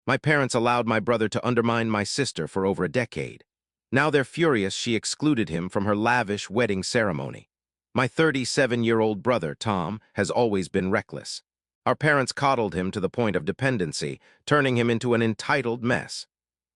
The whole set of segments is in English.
My parents allowed my brother to undermine my sister for over a decade. Now they're furious she excluded him from her lavish wedding ceremony. My 37-year-old brother, Tom, has always been reckless. Our parents coddled him to the point of dependency, turning him into an entitled mess.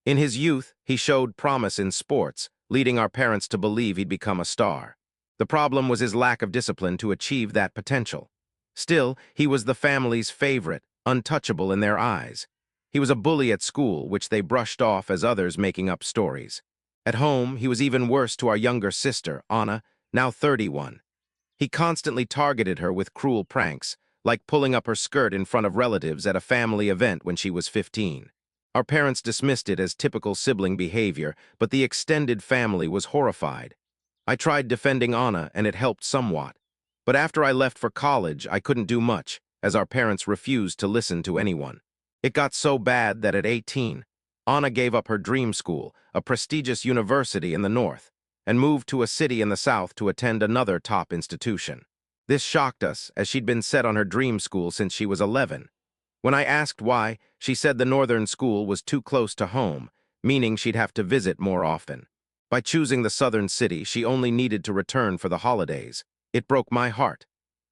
In his youth, he showed promise in sports, leading our parents to believe he'd become a star. The problem was his lack of discipline to achieve that potential. Still, he was the family's favorite, untouchable in their eyes. He was a bully at school, which they brushed off as others making up stories. At home, he was even worse to our younger sister, Anna, now 31. He constantly targeted her with cruel pranks, like pulling up her skirt in front of relatives at a family event when she was 15. Our parents dismissed it as typical sibling behavior, but the extended family was horrified. I tried defending Anna, and it helped somewhat. But after I left for college, I couldn't do much, as our parents refused to listen to anyone. It got so bad that at 18, Anna gave up her dream school, a prestigious university in the north, and moved to a city in the south to attend another top institution. This shocked us, as she'd been set on her dream school since she was 11. When I asked why, she said the northern school was too close to home, meaning she'd have to visit more often. By choosing the southern city, she only needed to return for the holidays. It broke my heart.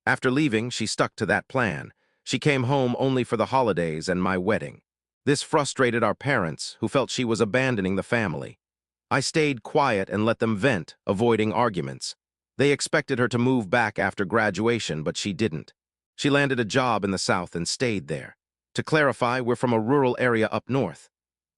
After leaving, she stuck to that plan. She came home only for the holidays and my wedding. This frustrated our parents, who felt she was abandoning the family. I stayed quiet and let them vent, avoiding arguments. They expected her to move back after graduation, but she didn't. She landed a job in the south and stayed there. To clarify, we're from a rural area up north.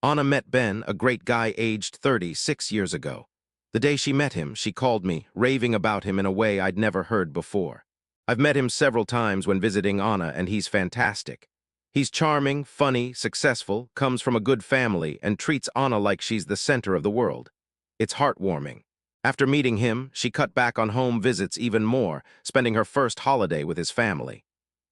Anna met Ben, a great guy aged 36 years ago. The day she met him, she called me, raving about him in a way I'd never heard before. I've met him several times when visiting Anna, and he's fantastic. He's charming, funny, successful, comes from a good family, and treats Anna like she's the center of the world. It's heartwarming. After meeting him, she cut back on home visits even more, spending her first holiday with his family.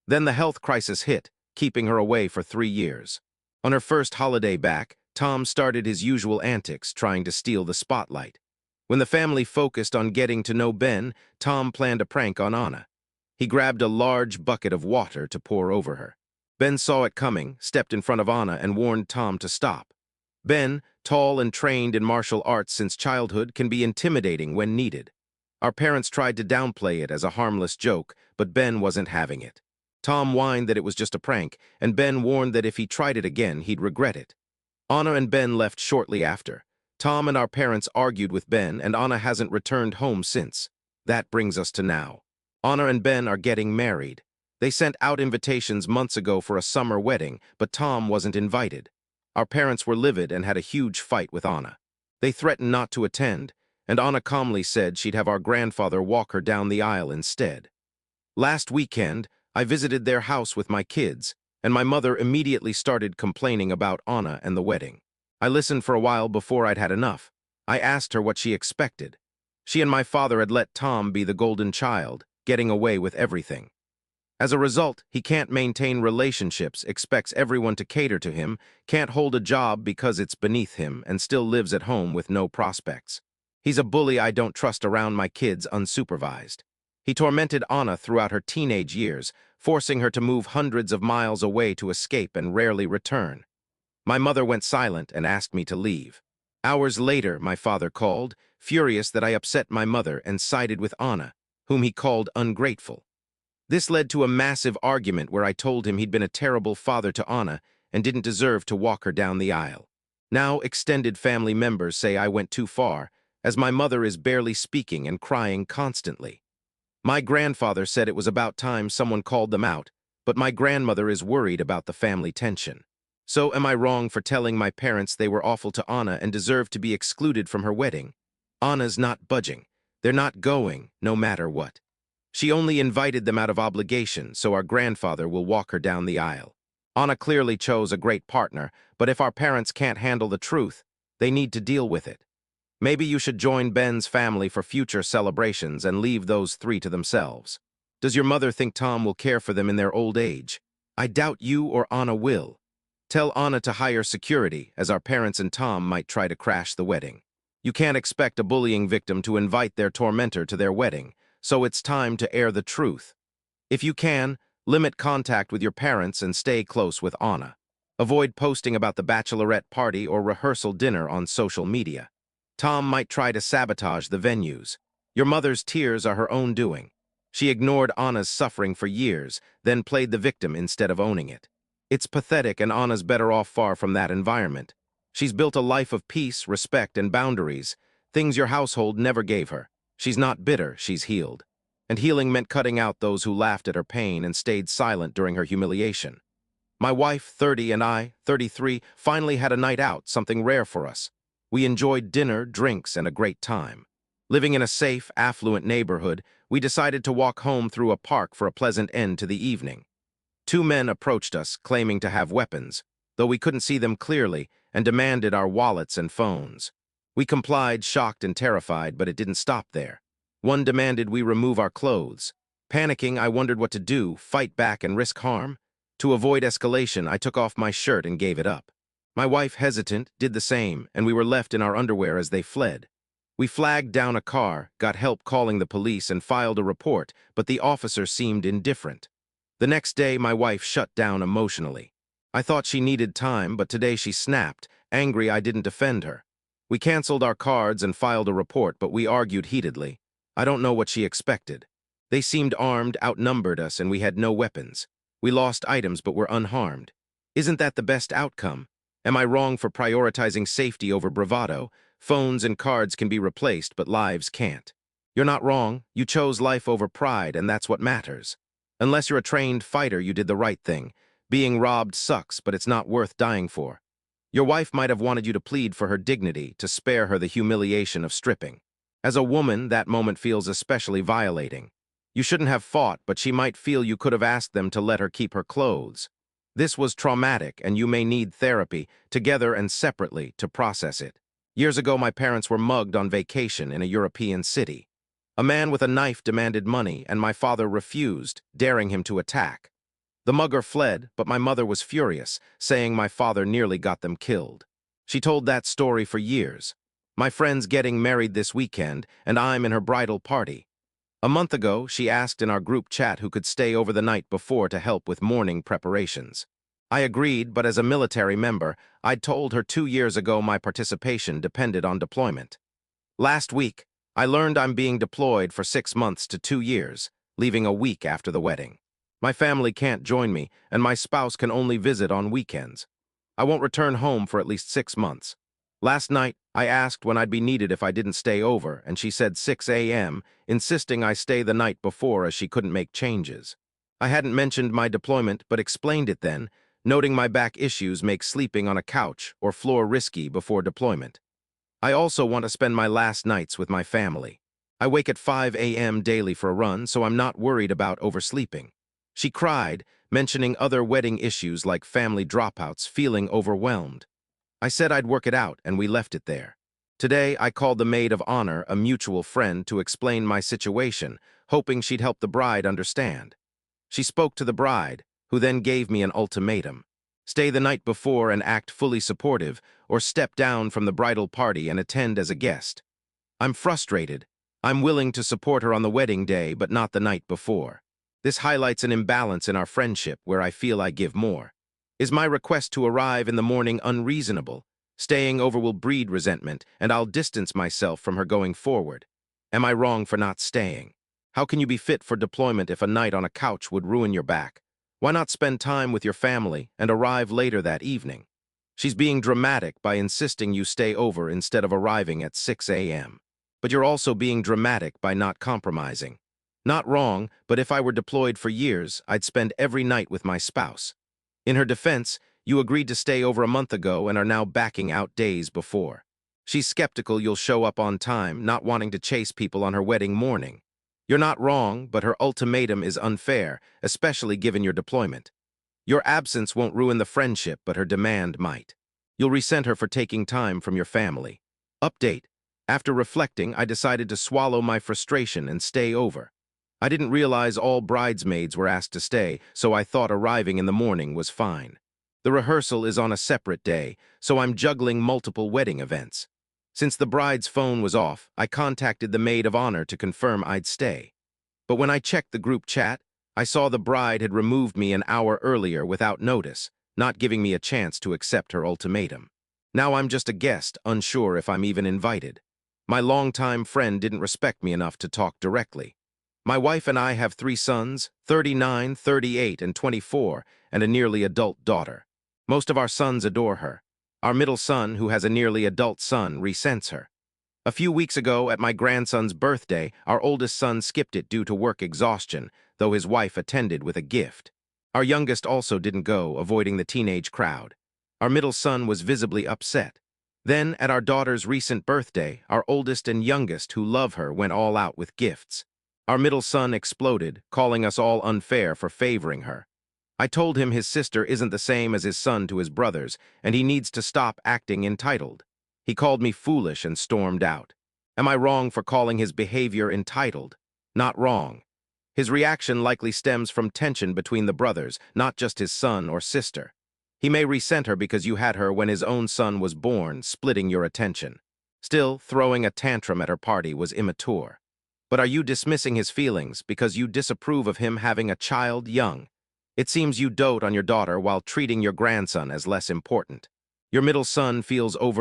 Then the health crisis hit, keeping her away for 3 years. On her first holiday back, Tom started his usual antics, trying to steal the spotlight. When the family focused on getting to know Ben, Tom planned a prank on Anna. He grabbed a large bucket of water to pour over her. Ben saw it coming, stepped in front of Anna, and warned Tom to stop. Ben, tall and trained in martial arts since childhood, can be intimidating when needed. Our parents tried to downplay it as a harmless joke, but Ben wasn't having it. Tom whined that it was just a prank, and Ben warned that if he tried it again, he'd regret it. Anna and Ben left shortly after. Tom and our parents argued with Ben, and Anna hasn't returned home since. That brings us to now. Anna and Ben are getting married. They sent out invitations months ago for a summer wedding, but Tom wasn't invited. Our parents were livid and had a huge fight with Anna. They threatened not to attend, and Anna calmly said she'd have our grandfather walk her down the aisle instead. Last weekend, I visited their house with my kids, and my mother immediately started complaining about Anna and the wedding. I listened for a while before I'd had enough. I asked her what she expected. She and my father had let Tom be the golden child, getting away with everything. As a result, he can't maintain relationships, expects everyone to cater to him, can't hold a job because it's beneath him, and still lives at home with no prospects. He's a bully I don't trust around my kids unsupervised. He tormented Anna throughout her teenage years, forcing her to move hundreds of miles away to escape and rarely return. My mother went silent and asked me to leave. Hours later, my father called, furious that I upset my mother, and sided with Anna, whom he called ungrateful. This led to a massive argument where I told him he'd been a terrible father to Anna and didn't deserve to walk her down the aisle. Now extended family members say I went too far, as my mother is barely speaking and crying constantly. My grandfather said it was about time someone called them out, but my grandmother is worried about the family tension. So am I wrong for telling my parents they were awful to Anna and deserved to be excluded from her wedding? Anna's not budging. They're not going, no matter what. She only invited them out of obligation, so our grandfather will walk her down the aisle. Anna clearly chose a great partner, but if our parents can't handle the truth, they need to deal with it. Maybe you should join Ben's family for future celebrations and leave those 3 to themselves. Does your mother think Tom will care for them in their old age? I doubt you or Anna will. Tell Anna to hire security, as our parents and Tom might try to crash the wedding. You can't expect a bullying victim to invite their tormentor to their wedding, so it's time to air the truth. If you can, limit contact with your parents and stay close with Anna. Avoid posting about the bachelorette party or rehearsal dinner on social media. Tom might try to sabotage the venues. Your mother's tears are her own doing. She ignored Anna's suffering for years, then played the victim instead of owning it. It's pathetic, and Anna's better off far from that environment. She's built a life of peace, respect, and boundaries, things your household never gave her. She's not bitter, she's healed. And healing meant cutting out those who laughed at her pain and stayed silent during her humiliation. My wife, 30, and I, 33, finally had a night out, something rare for us. We enjoyed dinner, drinks, and a great time. Living in a safe, affluent neighborhood, we decided to walk home through a park for a pleasant end to the evening. Two men approached us, claiming to have weapons, though we couldn't see them clearly, and demanded our wallets and phones. We complied, shocked and terrified, but it didn't stop there. One demanded we remove our clothes. Panicking, I wondered what to do, fight back and risk harm. To avoid escalation, I took off my shirt and gave it up. My wife, hesitant, did the same, and we were left in our underwear as they fled. We flagged down a car, got help calling the police, and filed a report, but the officer seemed indifferent. The next day, my wife shut down emotionally. I thought she needed time, but today she snapped, angry I didn't defend her. We canceled our cards and filed a report, but we argued heatedly. I don't know what she expected. They seemed armed, outnumbered us, and we had no weapons. We lost items but were unharmed. Isn't that the best outcome? Am I wrong for prioritizing safety over bravado? Phones and cards can be replaced, but lives can't. You're not wrong. You chose life over pride, and that's what matters. Unless you're a trained fighter, you did the right thing. Being robbed sucks, but it's not worth dying for. Your wife might have wanted you to plead for her dignity, to spare her the humiliation of stripping. As a woman, that moment feels especially violating. You shouldn't have fought, but she might feel you could have asked them to let her keep her clothes. This was traumatic, and you may need therapy, together and separately, to process it. Years ago, my parents were mugged on vacation in a European city. A man with a knife demanded money, and my father refused, daring him to attack. The mugger fled, but my mother was furious, saying my father nearly got them killed. She told that story for years. My friend's getting married this weekend, and I'm in her bridal party. A month ago, she asked in our group chat who could stay over the night before to help with mourning preparations. I agreed, but as a military member, I'd told her 2 years ago my participation depended on deployment. Last week, I learned I'm being deployed for 6 months to 2 years, leaving a week after the wedding. My family can't join me, and my spouse can only visit on weekends. I won't return home for at least 6 months. Last night, I asked when I'd be needed if I didn't stay over, and she said 6 a.m., insisting I stay the night before as she couldn't make changes. I hadn't mentioned my deployment, but explained it then, noting my back issues make sleeping on a couch or floor risky before deployment. I also want to spend my last nights with my family. I wake at 5 a.m. daily for a run, so I'm not worried about oversleeping. She cried, mentioning other wedding issues like family dropouts, feeling overwhelmed. I said I'd work it out, and we left it there. Today, I called the maid of honor, a mutual friend, to explain my situation, hoping she'd help the bride understand. She spoke to the bride, who then gave me an ultimatum. Stay the night before and act fully supportive, or step down from the bridal party and attend as a guest. I'm frustrated. I'm willing to support her on the wedding day, but not the night before. This highlights an imbalance in our friendship where I feel I give more. Is my request to arrive in the morning unreasonable? Staying over will breed resentment, and I'll distance myself from her going forward. Am I wrong for not staying? How can you be fit for deployment if a night on a couch would ruin your back? Why not spend time with your family and arrive later that evening? She's being dramatic by insisting you stay over instead of arriving at 6 a.m. But you're also being dramatic by not compromising. Not wrong, but if I were deployed for years, I'd spend every night with my spouse. In her defense, you agreed to stay over a month ago and are now backing out days before. She's skeptical you'll show up on time, not wanting to chase people on her wedding morning. You're not wrong, but her ultimatum is unfair, especially given your deployment. Your absence won't ruin the friendship, but her demand might. You'll resent her for taking time from your family. Update. After reflecting, I decided to swallow my frustration and stay over. I didn't realize all bridesmaids were asked to stay, so I thought arriving in the morning was fine. The rehearsal is on a separate day, so I'm juggling multiple wedding events. Since the bride's phone was off, I contacted the maid of honor to confirm I'd stay. But when I checked the group chat, I saw the bride had removed me an hour earlier without notice, not giving me a chance to accept her ultimatum. Now I'm just a guest, unsure if I'm even invited. My longtime friend didn't respect me enough to talk directly. My wife and I have 3 sons, 39, 38, and 24, and a nearly adult daughter. Most of our sons adore her. Our middle son, who has a nearly adult son, resents her. A few weeks ago, at my grandson's birthday, our oldest son skipped it due to work exhaustion, though his wife attended with a gift. Our youngest also didn't go, avoiding the teenage crowd. Our middle son was visibly upset. Then, at our daughter's recent birthday, our oldest and youngest, who love her, went all out with gifts. Our middle son exploded, calling us all unfair for favoring her. I told him his sister isn't the same as his son to his brothers, and he needs to stop acting entitled. He called me foolish and stormed out. Am I wrong for calling his behavior entitled? Not wrong. His reaction likely stems from tension between the brothers, not just his son or sister. He may resent her because you had her when his own son was born, splitting your attention. Still, throwing a tantrum at her party was immature. But are you dismissing his feelings because you disapprove of him having a child young? It seems you dote on your daughter while treating your grandson as less important. Your middle son feels over